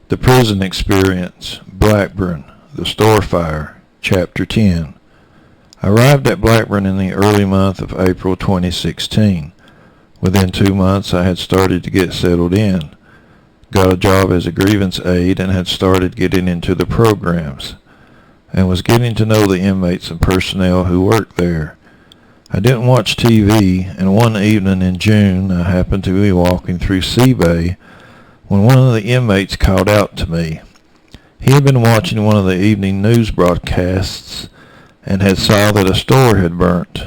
The Prison Experience, Blackburn, The Store Fire, Chapter 10. I arrived at Blackburn in the early month of April 2016. Within 2 months I had started to get settled in, got a job as a grievance aide, and had started getting into the programs, and was getting to know the inmates and personnel who worked there. I didn't watch TV, and one evening in June I happened to be walking through Sea Bay when one of the inmates called out to me. He had been watching one of the evening news broadcasts and had saw that a store had burnt.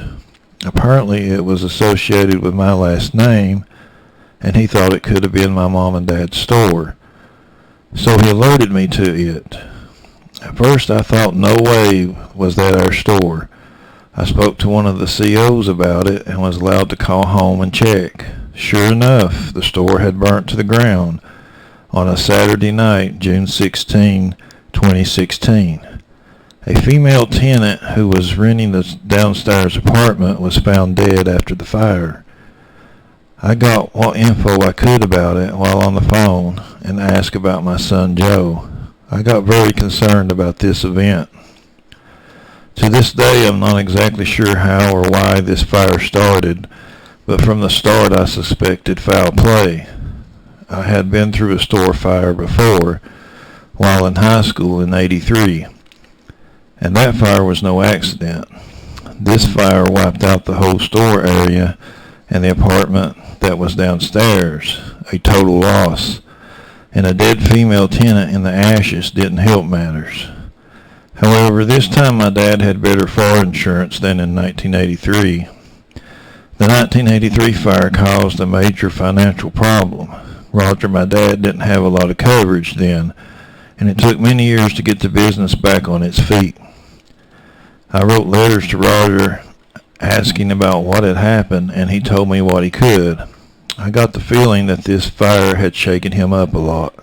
Apparently it was associated with my last name, and he thought it could have been my mom and dad's store. So he alerted me to it. At first I thought no way was that our store. I spoke to one of the COs about it and was allowed to call home and check. Sure enough, the store had burnt to the ground on a Saturday night, June 16, 2016. A female tenant who was renting the downstairs apartment was found dead after the fire. I got what info I could about it while on the phone and asked about my son Joe. I got very concerned about this event. To this day I'm not exactly sure how or why this fire started, but from the start I suspected foul play. I had been through a store fire before, while in high school in '83, and that fire was no accident. This fire wiped out the whole store area and the apartment that was downstairs, a total loss, and a dead female tenant in the ashes didn't help matters. However, this time my dad had better fire insurance than in 1983. The 1983 fire caused a major financial problem. Roger, my dad, didn't have a lot of coverage then, and it took many years to get the business back on its feet. I wrote letters to Roger asking about what had happened, and he told me what he could. I got the feeling that this fire had shaken him up a lot.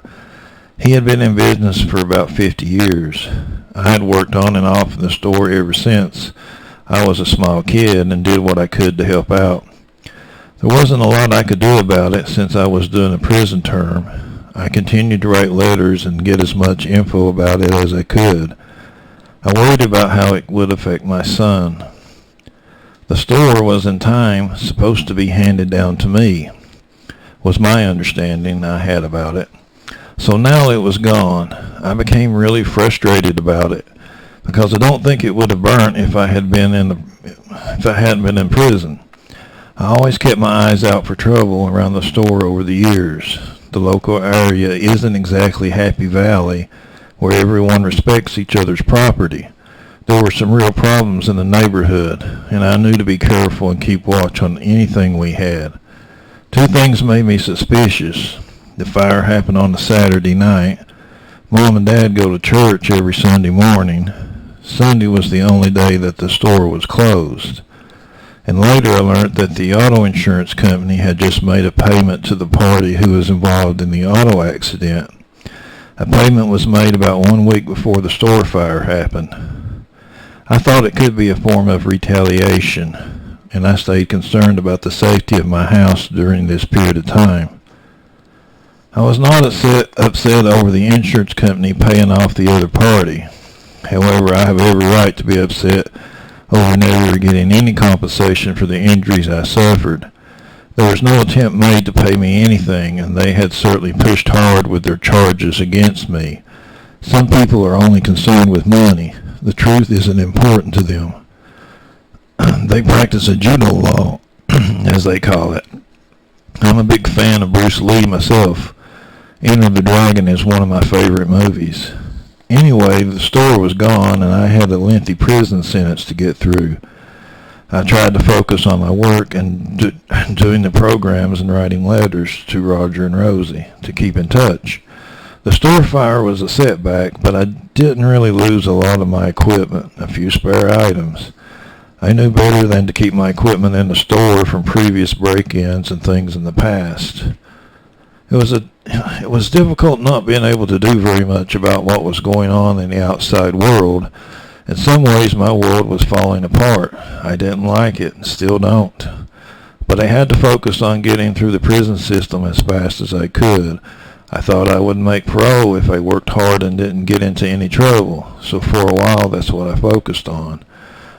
He had been in business for about 50 years. I had worked on and off in the store ever since I was a small kid and did what I could to help out. There wasn't a lot I could do about it since I was doing a prison term. I continued to write letters and get as much info about it as I could. I worried about how it would affect my son. The store was in time supposed to be handed down to me, was my understanding I had about it. So now it was gone. I became really frustrated about it because I don't think it would have burnt if I hadn't been in prison. I always kept my eyes out for trouble around the store over the years. The local area isn't exactly Happy Valley, where everyone respects each other's property. There were some real problems in the neighborhood, and I knew to be careful and keep watch on anything we had. Two things made me suspicious. The fire happened on a Saturday night. Mom and Dad go to church every Sunday morning. Sunday was the only day that the store was closed. And later I learned that the auto insurance company had just made a payment to the party who was involved in the auto accident. A payment was made about 1 week before the store fire happened. I thought it could be a form of retaliation, and I stayed concerned about the safety of my house during this period of time. I was not upset over the insurance company paying off the other party. However, I have every right to be upset over never getting any compensation for the injuries I suffered. There was no attempt made to pay me anything, and they had certainly pushed hard with their charges against me. Some people are only concerned with money. The truth isn't important to them. They practice a judo law, as they call it. I'm a big fan of Bruce Lee myself. Enter the Dragon is one of my favorite movies. Anyway, the store was gone, and I had a lengthy prison sentence to get through. I tried to focus on my work and doing the programs and writing letters to Roger and Rosie to keep in touch. The store fire was a setback, but I didn't really lose a lot of my equipment, a few spare items. I knew better than to keep my equipment in the store from previous break-ins and things in the past. It was difficult not being able to do very much about what was going on in the outside world. In some ways my world was falling apart. I didn't like it and still don't. But I had to focus on getting through the prison system as fast as I could. I thought I would make pro if I worked hard and didn't get into any trouble, so for a while that's what I focused on.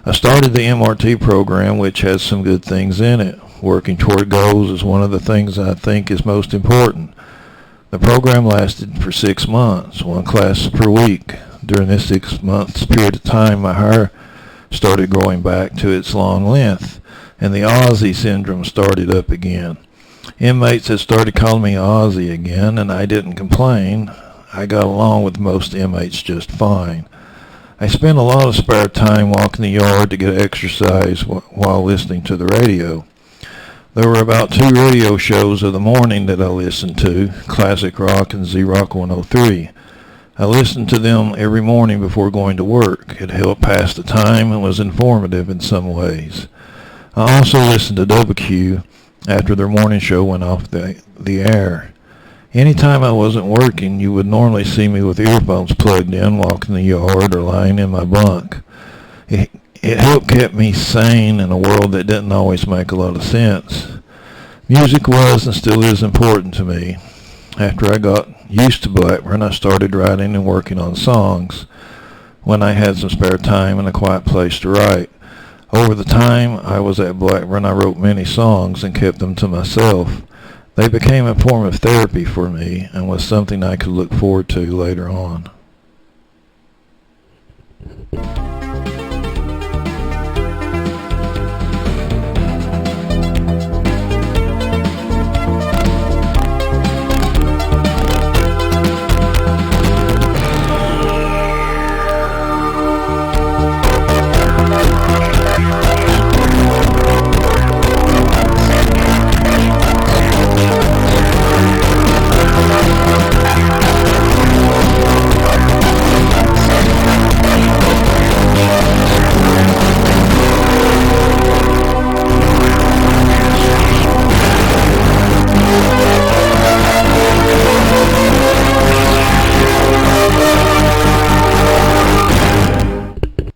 I started the MRT program, which has some good things in it. Working toward goals is one of the things I think is most important. The program lasted for 6 months, one class per week. During this 6 months period of time, my hair started growing back to its long length, and the Aussie syndrome started up again. Inmates had started calling me Aussie again, and I didn't complain. I got along with most inmates just fine. I spent a lot of spare time walking the yard to get exercise while listening to the radio. There were about 2 radio shows of the morning that I listened to, Classic Rock and Z-Rock 103. I listened to them every morning before going to work. It helped pass the time and was informative in some ways. I also listened to WQ after their morning show went off the air. Anytime I wasn't working, you would normally see me with earphones plugged in, walking the yard or lying in my bunk. It helped keep me sane in a world that didn't always make a lot of sense. Music was and still is important to me. After I got used to Blackburn, I started writing and working on songs when I had some spare time and a quiet place to write. Over the time I was at Blackburn, I wrote many songs and kept them to myself. They became a form of therapy for me and was something I could look forward to later on.